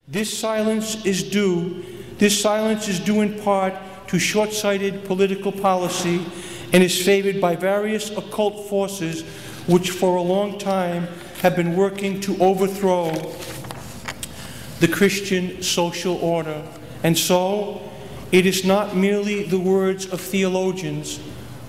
This silence is due in part to short-sighted political policy and is favored by various occult forces which for a long time have been working to overthrow the Christian social order. And so, it is not merely the words of theologians,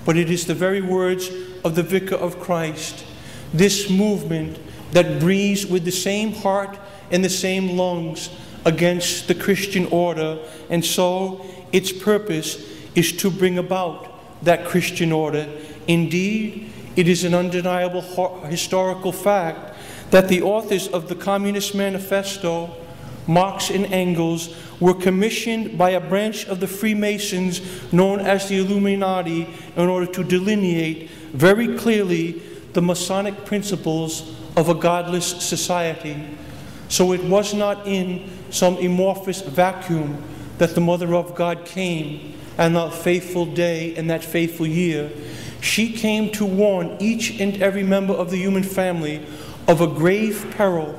but it is the very words of the Vicar of Christ. This movement that breathes with the same heart and the same lungs against the Christian order, and so its purpose is to bring about that Christian order. Indeed, it is an undeniable historical fact that the authors of the Communist Manifesto, Marx and Engels, were commissioned by a branch of the Freemasons known as the Illuminati in order to delineate very clearly the Masonic principles of a godless society. So it was not in some amorphous vacuum that the Mother of God came on that faithful day and that faithful year. She came to warn each and every member of the human family of a grave peril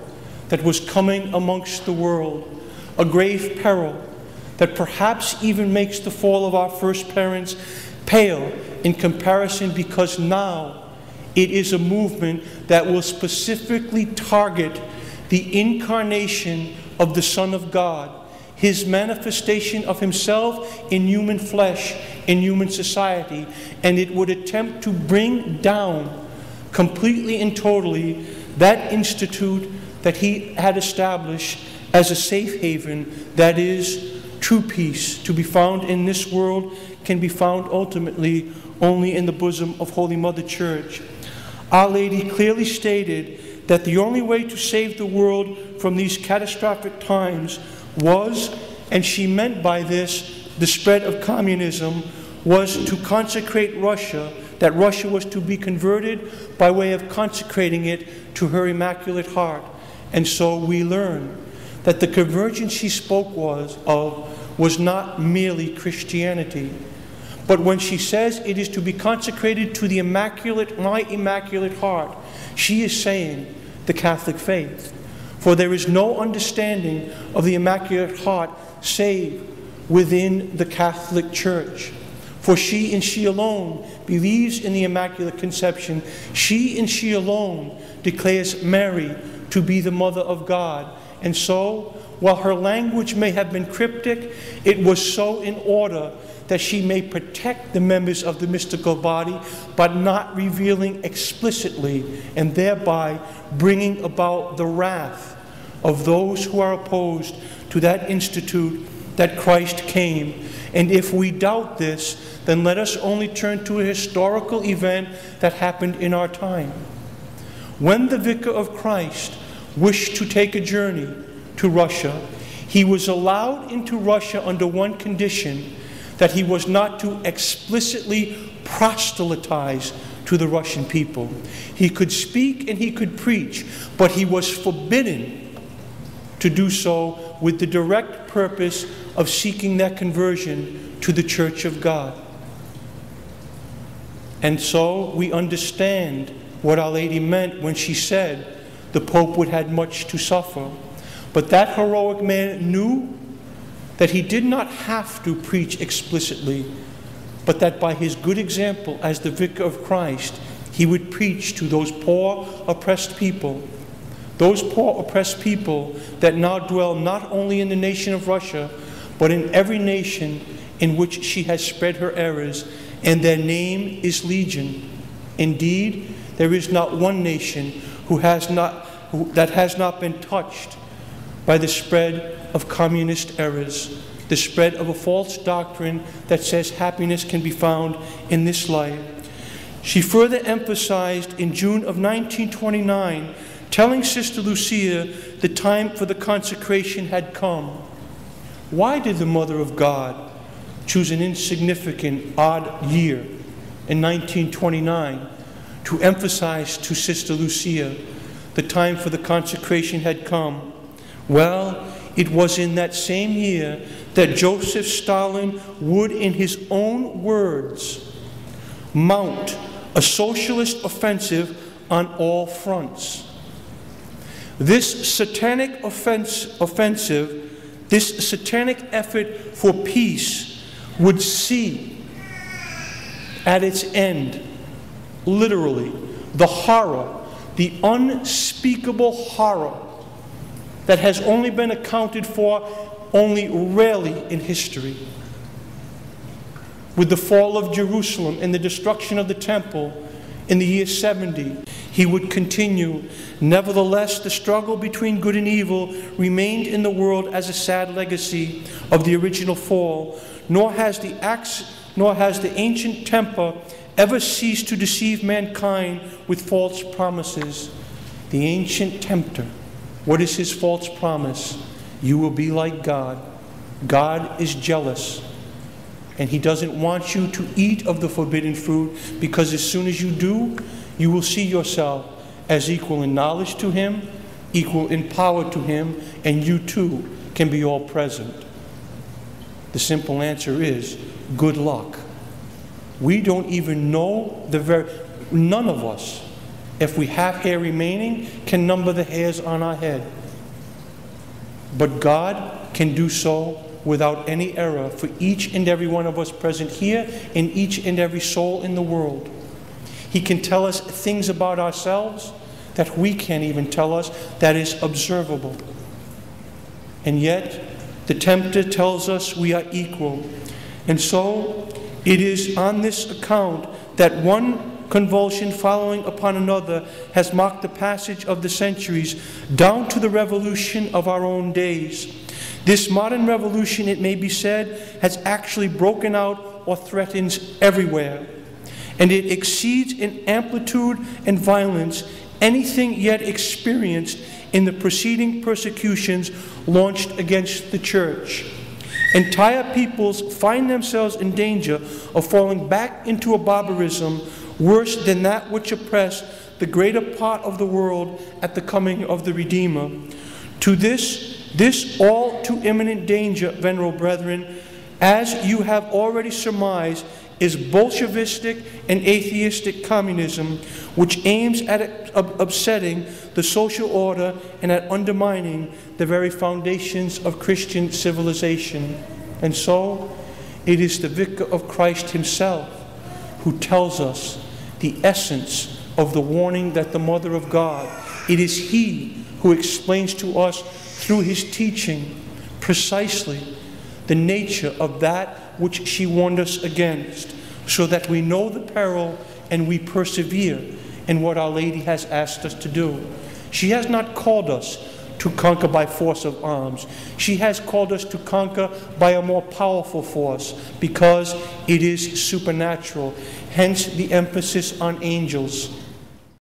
that was coming amongst the world, a grave peril that perhaps even makes the fall of our first parents pale in comparison, because now it is a movement that will specifically target the incarnation of the Son of God, His manifestation of Himself in human flesh, in human society, and it would attempt to bring down completely and totally that institute that He had established as a safe haven, that is, true peace, to be found in this world, can be found ultimately only in the bosom of Holy Mother Church. Our Lady clearly stated that the only way to save the world from these catastrophic times was, and she meant by this the spread of communism, was to consecrate Russia, that Russia was to be converted by way of consecrating it to her Immaculate Heart. And so we learn that the conversion she spoke of was not merely Christianity. But when she says it is to be consecrated to the my Immaculate Heart, she is saying the Catholic faith. For there is no understanding of the Immaculate Heart save within the Catholic Church. For she and she alone believes in the Immaculate Conception. She and she alone declares Mary to be the Mother of God. And so, while her language may have been cryptic, it was so in order that she may protect the members of the mystical body, but not revealing explicitly, and thereby bringing about the wrath of those who are opposed to that institute that Christ came. And if we doubt this, then let us only turn to a historical event that happened in our time. When the Vicar of Christ wished to take a journey to Russia, he was allowed into Russia under one condition, that he was not to explicitly proselytize to the Russian people. He could speak and he could preach, but he was forbidden to do so with the direct purpose of seeking their conversion to the Church of God. And so we understand what Our Lady meant when she said the Pope would have much to suffer. But that heroic man knew that he did not have to preach explicitly, but that by his good example as the Vicar of Christ, he would preach to those poor, oppressed people. Those poor, oppressed people that now dwell not only in the nation of Russia, but in every nation in which she has spread her errors, and their name is Legion. Indeed, there is not one nation that has not been touched by the spread of communist errors, the spread of a false doctrine that says happiness can be found in this life. She further emphasized in June of 1929, telling Sister Lucia the time for the consecration had come. Why did the Mother of God choose an insignificant, odd year in 1929 to emphasize to Sister Lucia the time for the consecration had come? Well, it was in that same year that Joseph Stalin would, in his own words, mount a socialist offensive on all fronts. This satanic offensive, this satanic effort for peace would see at its end, literally, the horror, the unspeakable horror that has only been accounted for only rarely in history. With the fall of Jerusalem and the destruction of the temple in the year 70, he would continue. Nevertheless, the struggle between good and evil remained in the world as a sad legacy of the original fall, nor has the ancient temper ever ceased to deceive mankind with false promises. The ancient tempter, what is his false promise? You will be like God. God is jealous, and he doesn't want you to eat of the forbidden fruit, because as soon as you do, you will see yourself as equal in knowledge to him, equal in power to him, and you too can be all present. The simple answer is, good luck. We don't even know none of us, if we have hair remaining, can number the hairs on our head. But God can do so without any error for each and every one of us present here and each and every soul in the world. He can tell us things about ourselves that we can't even tell us, that is observable. And yet, the tempter tells us we are equal. And so, it is on this account that one convulsion following upon another has marked the passage of the centuries down to the revolution of our own days. This modern revolution, it may be said, has actually broken out or threatens everywhere. And it exceeds in amplitude and violence anything yet experienced in the preceding persecutions launched against the church. Entire peoples find themselves in danger of falling back into a barbarism worse than that which oppressed the greater part of the world at the coming of the Redeemer. To this all too imminent danger, venerable brethren, as you have already surmised, is Bolshevistic and atheistic communism, which aims at upsetting the social order and at undermining the very foundations of Christian civilization. And so, it is the Vicar of Christ himself who tells us the essence of the warning that the Mother of God, it is he who explains to us through his teaching precisely the nature of that which she warned us against, so that we know the peril and we persevere in what Our Lady has asked us to do. She has not called us to conquer by force of arms. She has called us to conquer by a more powerful force, because it is supernatural. Hence the emphasis on angels.